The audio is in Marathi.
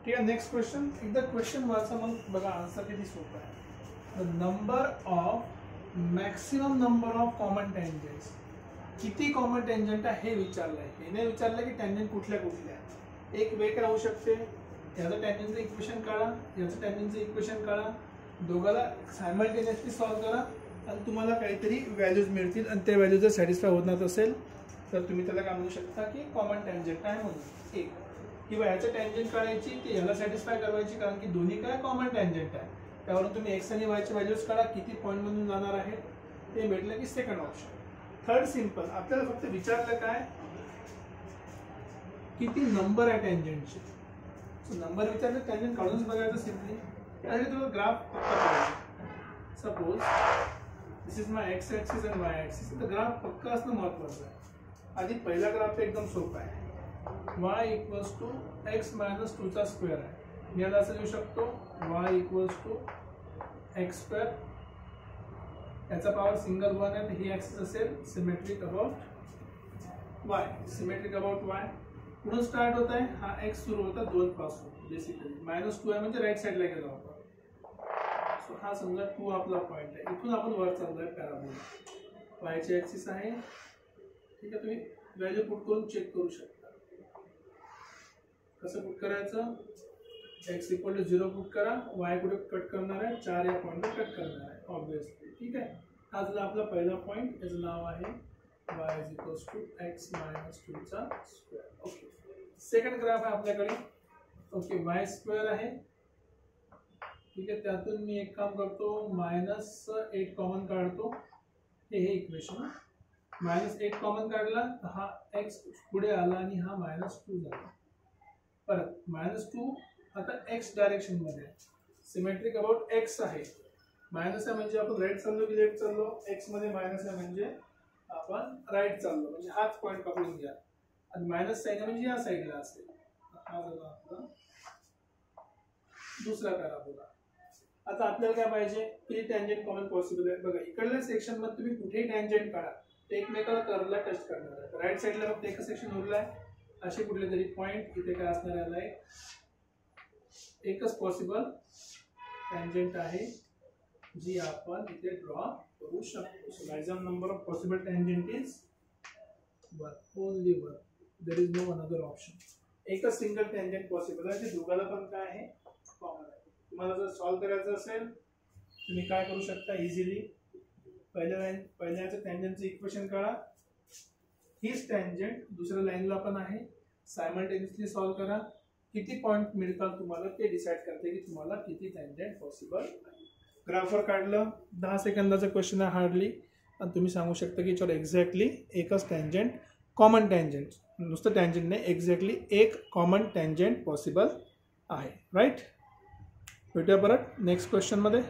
ठीक आहे. नेक्स्ट क्वेश्चन, एकदा क्वेश्चन वाचा मग बघा आन्सर किती सोपं आहे. The number of maximum number of common tangents, किती कॉमन टँजंट आहे हे विचारलं आहे. याने विचारलं की टँजंट कुठल्या कुठल्या आहेत. एक वेग राहू शकते, याचं टँजंटचं इक्वेशन काढा, याचं टँजंटचं इक्वेशन काढा, दोघाला सायमल्टेनियसली सॉल्व्ह करा आणि तुम्हाला काहीतरी व्हॅल्यूज मिळतील आणि त्या व्हॅल्यू जर सॅटिस्फाय होत नाही असेल तर तुम्ही त्याला काय म्हणू शकता की कॉमन टँजंट आहे म्हणून. एक किंवा ह्याचं टँजंट काढायची ती ह्याला सॅटिस्फाय करायची, कारण की दोन्ही काय कॉमन टँजंट आहे. त्यावरून तुम्ही एक्स आणि वायचे व्हॅल्यूज काढा, किती पॉईंटमधून जाणार आहे ते भेटलं की सेकंड ऑप्शन. थर्ड सिंपल, आपल्याला फक्त विचारलं काय किती नंबर आहे टँजंटचे. नंबर विचारलं टँजंट काढूनच बघायचं सिम्पली. त्यासाठी तुला ग्राफ पक्का पाहिजे. Suppose this is my ex axis and Y axis, तर ग्राफ पक्का असणं महत्त्वाचं आहे. आधी पहिला ग्राफ एकदम सोपा आहे. y equals to x minus 2 चा स्क्वेअर आहे. मी याला असं लिहू शकतो y equals to x square, याचा पॉवर सिंगल 1 आहे. ही ॲक्सिस असेल symmetric about y, symmetric about y. पुढे स्टार्ट होत आहे, हा x सुरू होता 2 पासून, बेसिकली -2 आहे म्हणजे राईट साईडला गेला होता. सो हा समजा 2 आपला पॉईंट आहे. इथून आपण वर चाललोय पॅराबोला. y ची ॲक्सिस आहे. ठीक आहे, तुम्ही व्हॅल्यू पुट करून चेक करू शकता. कसं पुट करायचं, x इक्वल टू 0 पुट करा, y कुठे कट करणार आहे, 4 या पॉईंटला कट करणार आहे ऑब्विसली. ठीक आहे, हा झाला आपला पहिला पॉईंट. याचं नाव आहे y is equals to x minus 2 चा स्क्वेअर. ओके, सेकंड ग्राफ आहे आपल्याकडे. ओके, y स्क्वेअर आहे. ठीक आहे, त्यातून मी एक काम करतो, -8 कॉमन काढतो. हे इक्वेशन -8 कॉमन काढला तर हा x पुढे आला आणि हा -2 झाला. परत -2 आता x डायरेक्शन मध्ये आहे. सिमेट्रिक अबाउट x आहे. मायनस आहे म्हणजे आपण राईट चाललो की लेफ्ट चाललो, x मध्ये मायनस आहे म्हणजे आपण राईट चाललो, म्हणजे हाच पॉईंट पकडून घ्या. आणि मायनस साईन म्हणजे या साईडला असेल. हा झाला आपला दुसरा पॅराबोला. आता आपल्याला काय पाहिजे, किती टँजंट कॉमन पॉसिबल आहे. बघा इकडल्या सेक्शन मध्ये तुम्ही कुठेही टँजंट काढा, ते एकमेकाला कर्वला टच करणार आहे. राईट साईडला फक्त एकच सेक्शन उरला आहे. असे कुठले तरी पॉईंट इथे काय असणार आहे, एकच पॉसिबल टँजंट आहे जी आपण इथे ड्रॉ करू शकतो. So maximum number of possible tangent is 1, only 1. There is no another option. एकच सिंगल टँजंट पॉसिबल आहे, ते दोघाला पण काय आहे, कॉमन आहे. तुम्हाला जर सॉल्व्ह करायचं असेल तुम्ही काय करू शकता, इझिली पहिल्याचं टँजंटचं इक्वेशन काढा. हीच टँजंट दुसऱ्या लाईनला पण आहे, सायमल्टेनियसली सॉल्व्ह करा. किती पॉईंट मिळतात तुम्हाला ते डिसाईड करते की तुम्हाला किती टँजंट पॉसिबल आहे. ग्राफवर काढलं, 10 सेकंदाचा क्वेश्चन आहे हार्डली, आणि तुम्ही सांगू शकता की चलो एक्झॅक्टली एकच टँजंट, कॉमन टँजंट, नुसतं टँजंट नाही, एक्झॅक्टली एक कॉमन टँजंट पॉसिबल आहे. राईट, भेटूया परत नेक्स्ट क्वेश्चनमध्ये.